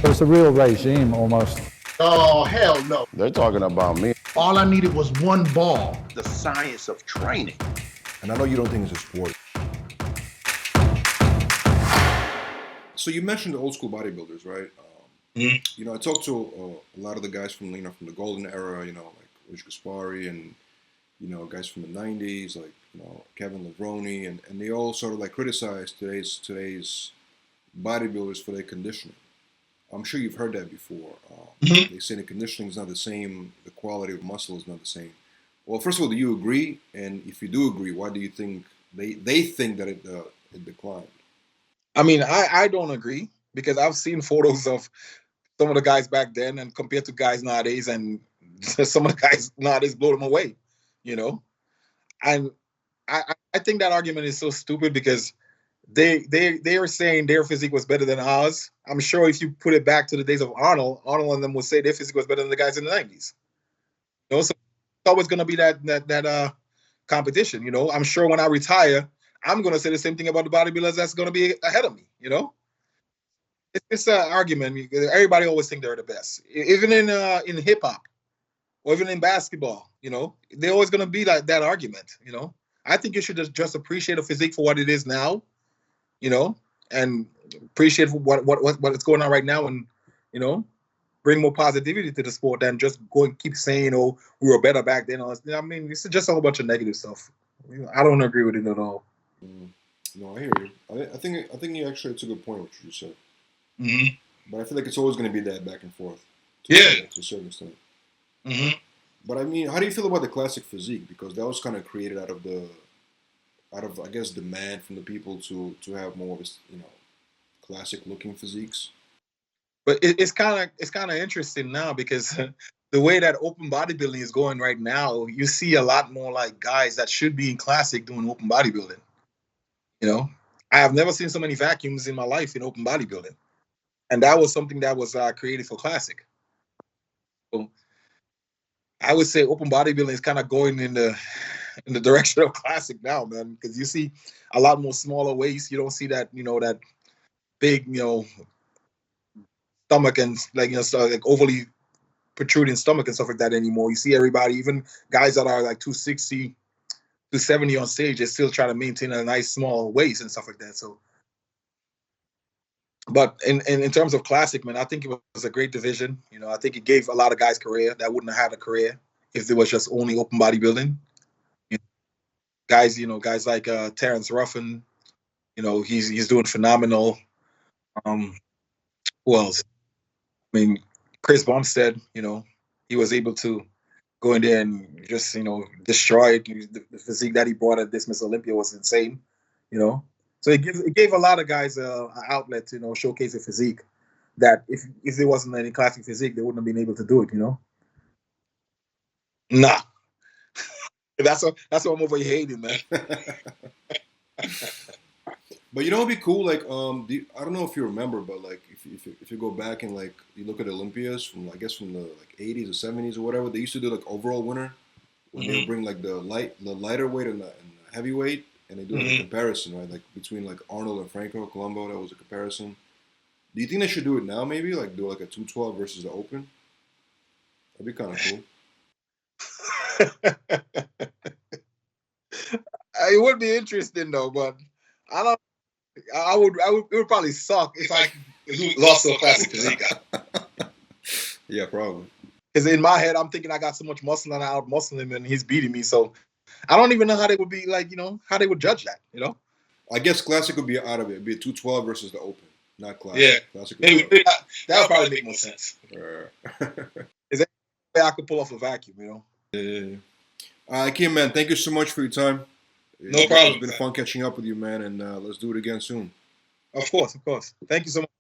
It's a real regime almost. Oh, hell no. They're talking about me. All I needed was one ball. The science of training. And I know you don't think it's a sport. So you mentioned the old school bodybuilders, right? You know, I talked to a lot of the guys from from the golden era, like Rich Gaspari and guys from the '90s, like Kevin Levrone, and they all sort of like criticize today's bodybuilders for their conditioning. I'm sure you've heard that before. They say the conditioning is not the same, the quality of muscle is not the same. Well, first of all, do you agree? And if you do agree, why do you think they think that it declined? I mean, I don't agree, because I've seen photos of some of the guys back then and compared to guys nowadays, and some of the guys nowadays blow them away, And I think that argument is so stupid, because they are saying their physique was better than ours. I'm sure if you put it back to the days of Arnold and them would say their physique was better than the guys in the 90s. So it's always going to be that competition. I'm sure when I retire, I'm going to say the same thing about the bodybuilders that's going to be ahead of me. It's an argument. Everybody always think they're the best, even in hip hop or even in basketball. They're always going to be like that argument. I think you should just appreciate a physique for what it is now. And appreciate what's going on right now, and bring more positivity to the sport than just go and keep saying, "Oh, we were better back then." I mean, it's just a whole bunch of negative stuff. I don't agree with it at all. No, I hear you. I think you actually, it's a good point what you just said. But I feel like it's always going to be that back and forth. To a certain extent. But I mean, how do you feel about the classic physique? Because that was kind of created out of I guess demand from the people to have more of classic looking physiques. But it's kind of interesting now, because the way that open bodybuilding is going right now, you see a lot more like guys that should be in classic doing open bodybuilding. I have never seen so many vacuums in my life in open bodybuilding, and that was something that was created for classic. So I would say open bodybuilding is kind of going in the direction of classic now, man, because you see a lot more smaller waist. You don't see that, that big, stomach and like overly protruding stomach and stuff like that anymore. You see everybody, even guys that are like 260, 270 on stage, they're still trying to maintain a nice small waist and stuff like that. So, but in terms of classic, man, I think it was a great division. I think it gave a lot of guys career that wouldn't have had a career if there was just only open bodybuilding. Guys, guys like Terrence Ruffin, he's doing phenomenal. Who else? I mean, Chris Bumstead, he was able to go in there and just, destroy it. The physique that he brought at this Miss Olympia was insane, So it gave a lot of guys an outlet to, showcase a physique that if there wasn't any classic physique, they wouldn't have been able to do it, Nah. That's what I'm over here hating, man. But it'd be cool. Like, I don't know if you remember, but like, if you go back and like you look at Olympias from the like 80s or 70s or whatever, they used to do like overall winner when they would bring like the lighter weight and the heavyweight, and they do like a comparison, right? Like between like Arnold and Franco Colombo, that was a comparison. Do you think they should do it now? Maybe like do like a 212 versus the open. That'd be kind of cool. It would be interesting though, but I don't. It would probably suck if I lost to a classic physique. Yeah, probably. Because in my head, I'm thinking I got so much muscle and I out-muscle him and he's beating me. So I don't even know how they would be like, how they would judge that, I guess classic would be out of it. It'd be a 212 versus the open, not classic. Yeah. Classic that would probably make more sense. Is that way I could pull off a vacuum, Yeah. Akim, man, thank you so much for your time. No problem. It's been fun catching up with you, man, and let's do it again soon. Of course. Thank you so much.